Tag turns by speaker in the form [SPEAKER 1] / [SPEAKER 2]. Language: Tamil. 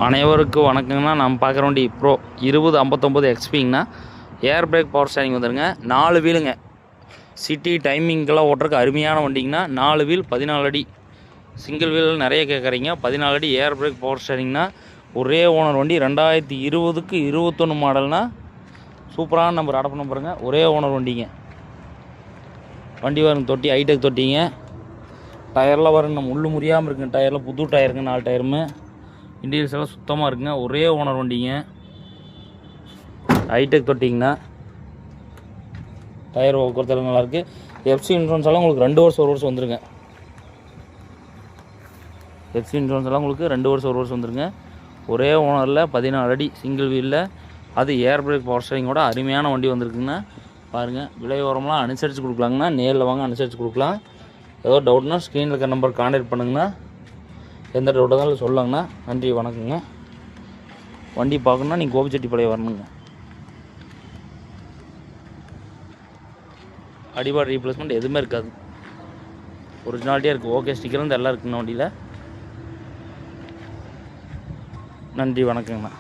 [SPEAKER 1] அனைவருக்கும் வணக்கங்கண்ணா. நம்ம பார்க்குற வண்டி ப்ரோ 2059 எக்ஸ்பிங்கண்ணா. ஏர் பிரேக் பவர் ஸ்டேரிங் வந்துடுங்க. 4 வீலுங்க. சிட்டி டைமிங்கெல்லாம் ஓட்டுறதுக்கு அருமையான வண்டிங்கண்ணா. 4 வீல் 14 அடி. சிங்கிள் வீல் நிறைய கேட்குறீங்க. 14 அடி ஏர் பிரேக் பவர் ஸ்டேரிங்னா. ஒரே ஓனர் வண்டி. 2020க்கு 21 மாடல்னா. சூப்பரான நம்பர் அடப்பு நம்பருங்க. ஒரே ஓனர் வண்டிங்க. வண்டி வரும் தொட்டி ஹைடெக் தொட்டிங்க. டயர்லாம் வருங்க. முள்ளு முறியாமல் இருக்குங்க. டயரில் புது டயருங்க. 4 டயருமே இன்டீரியர்ஸ் எல்லாம் சுத்தமாக இருக்குங்க. ஒரே ஓனர் வண்டிங்க. ஹைடெக் தொட்டிங்கண்ணா. டயர் போக்குவரத்து நல்லாயிருக்கு. எஃப்சி இன்சூரன்ஸ் எல்லாம் உங்களுக்கு 2 வருஷம் 1 வருஷம் வந்துருங்க. எஃப்சி இன்சூரன்ஸ் எல்லாம் உங்களுக்கு 2 வருஷம் 1 வருஷம் வந்துருங்க. ஒரே ஓனரில் 14 அடி சிங்கிள் வீலில், அது ஏர் பிரேக் பவர் ஸ்டேரிங்கோட அருமையான வண்டி வந்திருக்குங்கண்ணா. பாருங்கள், விலை ஓரம்லாம் அனுசரித்து கொடுக்கலாங்கண்ணா. நேரில் வாங்க, அனுசரித்து கொடுக்கலாம். ஏதோ டவுட்னா ஸ்க்ரீனில் இருக்கிற நம்பர் கான்டாக்ட் பண்ணுங்கண்ணா. எந்த டவுட்டாக இருந்தாலும் சொல்லாங்கண்ணா. நன்றி, வணக்கங்க. வண்டி பார்க்கணுன்னா நீங்கள் கோபிச்செட்டிப்பாளையம் வரணுங்க. அடிபாடு ரீப்ளேஸ்மெண்ட் எதுவுமே இருக்காது. ஒரிஜினாலிட்டியாக இருக்குது. ஓகே ஸ்டிக்கர் வந்து எல்லாம் இருக்குங்க வண்டியில். நன்றி, வணக்கங்கண்ணா.